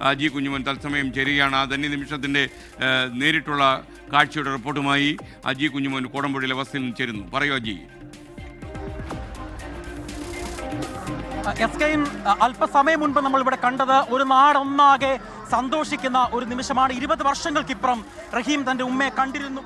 അജി കുഞ്ഞുമോൻ തത്സമയം ചേരുകയാണ്. ആ ധന്യ നിമിഷത്തിൻ്റെ നേരിട്ടുള്ള കാഴ്ചയുടെ റിപ്പോർട്ടുമായി അജി കുഞ്ഞുമോൻ കോടമ്പുഴയിലെ വസതിയിൽ നിന്ന് ചേരുന്നു. പറയൂ അജി. അല്പസമയം മുൻപ് നമ്മൾ ഇവിടെ കണ്ടത് ഒരു നാടൊന്നാകെ സന്തോഷിക്കുന്ന ഒരു നിമിഷമാണ്. 20 വർഷങ്ങൾക്കിപ്പുറം റഹീം തൻ്റെ ഉമ്മയെ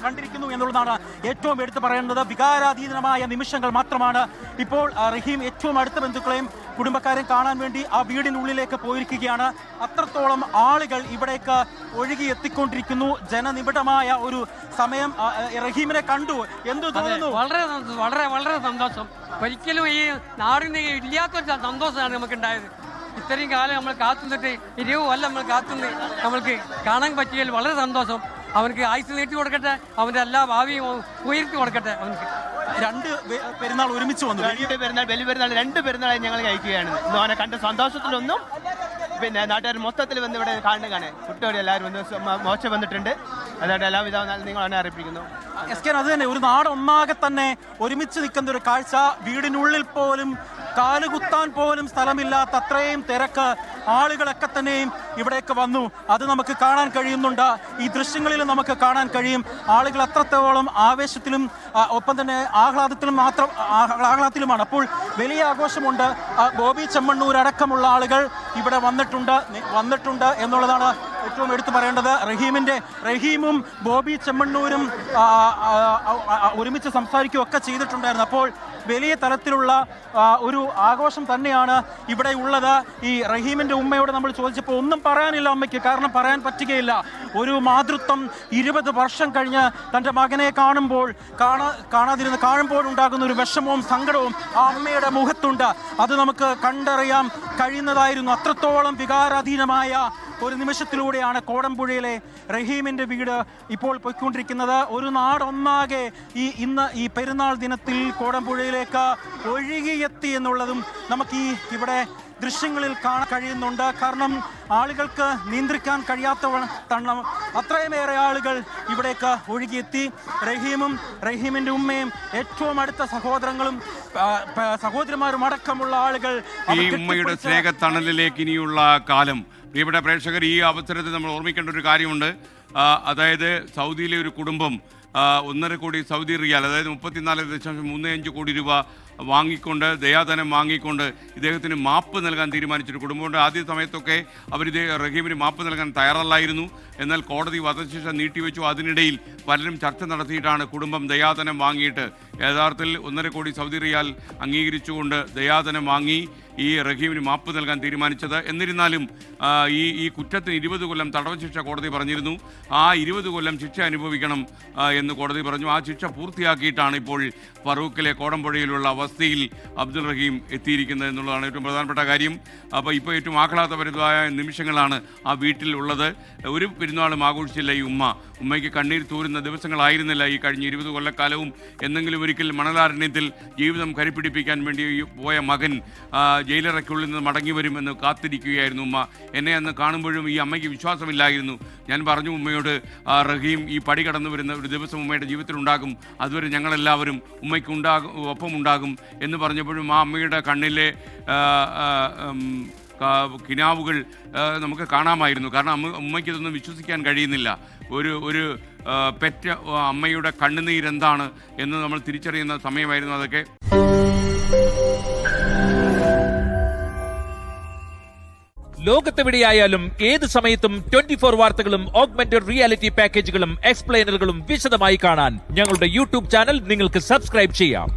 കണ്ടിരിക്കുന്നു എന്നുള്ളതാണ് ഏറ്റവും എടുത്തു പറയേണ്ടത്. വികാരാധീനമായ നിമിഷങ്ങൾ മാത്രമാണ്. ഇപ്പോൾ റഹീം ഏറ്റവും അടുത്ത ബന്ധുക്കളെയും കുടുംബക്കാരെയും കാണാൻ വേണ്ടി ആ വീടിനുള്ളിലേക്ക് പോയിരിക്കുകയാണ്. അത്രത്തോളം ആളുകൾ ഇവിടേക്ക് ഒഴുകി എത്തിക്കൊണ്ടിരിക്കുന്നു. ജനനിബിഡമായ ഒരു സമയം. റഹീമിനെ കണ്ടു, എന്തു തോന്നുന്നു? വളരെ വളരെ സന്തോഷം. ഒരിക്കലും ഈ നാടിന് ഇല്ലാത്തൊരു സന്തോഷമാണ് നമുക്കുണ്ടായത്. ഇത്രയും കാലം നമ്മൾ കാത്തുനിന്നിട്ട് 20 കൊല്ലം നമ്മൾ കാത്തുനിന്ന് നമ്മൾക്ക് കാണാൻ പറ്റിയാൽ വളരെ സന്തോഷം. അവർക്ക് ആയുസ് നീട്ടി കൊടുക്കട്ടെ, അവൻ്റെ എല്ലാ ഭാവിയും ഉയർത്തി കൊടുക്കട്ടെ. അവർക്ക് 2 പെരുന്നാൾ ഒരുമിച്ച് വന്നു. 2 പെരുന്നാൾ, വലിയ പെരുന്നാൾ 2 പെരുന്നാളായി ഞങ്ങൾ കഴിക്കുകയാണ്. ഇന്ന് അവനെ കണ്ട സന്തോഷത്തിലൊന്നും പിന്നെ നാട്ടുകാർ മൊത്തത്തിൽ വന്ന് ഇവിടെ കാണുകയാണ്. കുട്ടിയോട് എല്ലാവരും വന്ന് മോശം വന്നിട്ടുണ്ട്. അതുകൊണ്ട് എല്ലാവിധ നിങ്ങൾ അവനെ അറിയിപ്പിക്കുന്നു. അത് തന്നെ, ഒരു നാടൊന്നാകെ തന്നെ ഒരുമിച്ച് നിൽക്കുന്ന ഒരു കാഴ്ച. വീടിനുള്ളിൽ പോലും കാലുകുത്താൻ പോലും സ്ഥലമില്ലാത്ത അത്രയും തിരക്ക്. ആളുകളൊക്കെ തന്നെയും ഇവിടേക്ക് വന്നു. അത് നമുക്ക് കാണാൻ കഴിയുന്നുണ്ട്. ഈ ദൃശ്യങ്ങളിൽ നമുക്ക് കാണാൻ കഴിയും. ആളുകൾ അത്രത്തോളം ആവേശത്തിലും ഒപ്പം തന്നെ ആഹ്ലാദത്തിലുമാണ്. അപ്പോൾ വലിയ ആഘോഷമുണ്ട്. ബോബി ചെമ്മണ്ണൂർ അടക്കമുള്ള ആളുകൾ ഇവിടെ വന്നിട്ടുണ്ട് എന്നുള്ളതാണ് ഏറ്റവും എടുത്തു പറയേണ്ടത്. റഹീമും ബോബി ചെമ്മണ്ണൂരും ഒരുമിച്ച് സംസാരിക്കുകയൊക്കെ ചെയ്തിട്ടുണ്ടായിരുന്നു. അപ്പോൾ വലിയ തലത്തിലുള്ള ഒരു ആഘോഷം തന്നെയാണ് ഇവിടെ ഉള്ളത്. ഈ റഹീമിൻ്റെ ഉമ്മയോട് നമ്മൾ ചോദിച്ചപ്പോൾ ഒന്നും പറയാനില്ല അമ്മയ്ക്ക്. കാരണം പറയാൻ പറ്റുകയില്ല. ഒരു മാതൃത്വം 20 വർഷം കഴിഞ്ഞ് തൻ്റെ മകനെ കാണുമ്പോഴുണ്ടാകുന്ന ഒരു വിഷമവും സങ്കടവും ആ അമ്മയുടെ മുഖത്തുണ്ട്. അത് നമുക്ക് കണ്ടറിയാൻ കഴിയുന്നതായിരുന്നു. അത്രത്തോളം വികാരാധീനമായ ഒരു നിമിഷത്തിലൂടെയാണ് കോടമ്പുഴയിലെ റഹീമിൻ്റെ വീട് ഇപ്പോൾ പോയിക്കൊണ്ടിരിക്കുന്നത്. ഒരു നാടൊന്നാകെ ഇന്ന് ഈ പെരുന്നാൾ ദിനത്തിൽ കോടമ്പുഴയിലേക്ക് ഒഴുകിയെത്തി എന്നുള്ളതും നമുക്ക് ഈ ദൃശ്യങ്ങളിൽ കാണാൻ കഴിയുന്നുണ്ട്. കാരണം ആളുകൾക്ക് നിയന്ത്രിക്കാൻ കഴിയാത്തവണ്ണം അത്രയുമേറെ ആളുകൾ ഇവിടേക്ക് ഒഴുകിയെത്തി. റഹീമിൻ്റെ ഉമ്മയും ഏറ്റവും അടുത്ത സഹോദരന്മാരും അടക്കമുള്ള ആളുകൾ ഈ ഉമ്മയുടെ സ്നേഹത്തണലിലേക്ക് ഇനിയുള്ള കാലം. പ്രിയപ്പെട്ട പ്രേക്ഷകർ, ഈ അവസരത്തിൽ നമ്മൾ ഓർമ്മിക്കേണ്ട ഒരു കാര്യമുണ്ട്. അതായത് സൗദിയിലെ ഒരു കുടുംബം 1.5 കോടി സൗദി റിയാൽ, അതായത് 34.35 കോടി രൂപ വാങ്ങിക്കൊണ്ട്, ദയാധനം വാങ്ങിക്കൊണ്ട് ഇദ്ദേഹത്തിന് മാപ്പ് നൽകാൻ തീരുമാനിച്ചൊരു കുടുംബമുണ്ട്. ആദ്യ സമയത്തൊക്കെ റഹീമിന് മാപ്പ് നൽകാൻ തയ്യാറല്ലായിരുന്നു. എന്നാൽ കോടതി വധശിക്ഷ നീട്ടിവെച്ചു. അതിനിടയിൽ പലരും ചർച്ച നടത്തിയിട്ടാണ് കുടുംബം ദയാധനം വാങ്ങിയിട്ട് യഥാർത്ഥത്തിൽ 1.5 കോടി സൗദി റിയാൽ അംഗീകരിച്ചുകൊണ്ട് ദയാധനം വാങ്ങി ഈ റഹീമിന് മാപ്പ് നൽകാൻ തീരുമാനിച്ചത്. എന്നിരുന്നാലും ഈ കുറ്റത്തിന് 20 കൊല്ലം തടവ് ശിക്ഷ കോടതി പറഞ്ഞിരുന്നു. ആ 20 കൊല്ലം ശിക്ഷ അനുഭവിക്കണം എന്ന് കോടതി പറഞ്ഞു. ആ ശിക്ഷ പൂർത്തിയാക്കിയിട്ടാണ് ഇപ്പോൾ ഫറൂഖിലെ കോടമ്പുഴയിലുള്ള വസതിയിൽ അബ്ദുൾ റഹീം എത്തിയിരിക്കുന്നത് എന്നുള്ളതാണ് ഏറ്റവും പ്രധാനപ്പെട്ട കാര്യം. അപ്പോൾ ഇപ്പോൾ ഏറ്റവും ആഹ്ലാദപരമായ നിമിഷങ്ങളാണ് ആ വീട്ടിൽ ഉള്ളത്. ഒരു പെരുന്നാളും ആഘോഷിച്ചില്ല ഈ ഉമ്മയ്ക്ക് കണ്ണീർ തൂരുന്ന ദിവസങ്ങളായിരുന്നില്ല ഈ കഴിഞ്ഞ 20 കൊല്ലക്കാലവും. എന്തെങ്കിലും ഒരിക്കൽ മണലാരണ്യത്തിൽ ജീവിതം കരുപിടിപ്പിക്കാൻ വേണ്ടി പോയ മകൻ ജയിലറയ്ക്കുള്ളിൽ നിന്ന് മടങ്ങി വരുമെന്ന് കാത്തിരിക്കുകയായിരുന്നു ഉമ്മ. എന്നെ അന്ന് കാണുമ്പോഴും ഈ അമ്മയ്ക്ക് വിശ്വാസമില്ലായിരുന്നു. ഞാൻ പറഞ്ഞു ഉമ്മയോട്, റഹീം ഈ പടി കടന്നു വരുന്ന ഒരു ദിവസം ഉമ്മയുടെ ജീവിതത്തിലുണ്ടാകും, അതുവരെ ഞങ്ങളെല്ലാവരും ഉമ്മയ്ക്ക് ഒപ്പമുണ്ടാകും എന്ന് പറഞ്ഞപ്പോഴും ആ അമ്മയുടെ കണ്ണിലെ കിനാവുകൾ നമുക്ക് കാണാമായിരുന്നു. കാരണം ഉമ്മയ്ക്ക് ഇതൊന്നും വിശ്വസിക്കാൻ കഴിയുന്നില്ല. ഒരു പെറ്റ അമ്മയുടെ കണ്ണുനീരെന്താണ് എന്ന് നമ്മൾ തിരിച്ചറിയുന്ന സമയമായിരുന്നു അതൊക്കെ. ലോകത്തെവിടെയായാലും ഏത് സമയത്തും 24 വാർത്തകളും ഓഗ്മെന്റഡ് റിയാലിറ്റി പാക്കേജുകളും എക്സ്പ്ലെയിനറുകളും വിശദമായി കാണാൻ ഞങ്ങളുടെ യൂട്യൂബ് ചാനൽ നിങ്ങൾക്ക് സബ്സ്ക്രൈബ് ചെയ്യാം.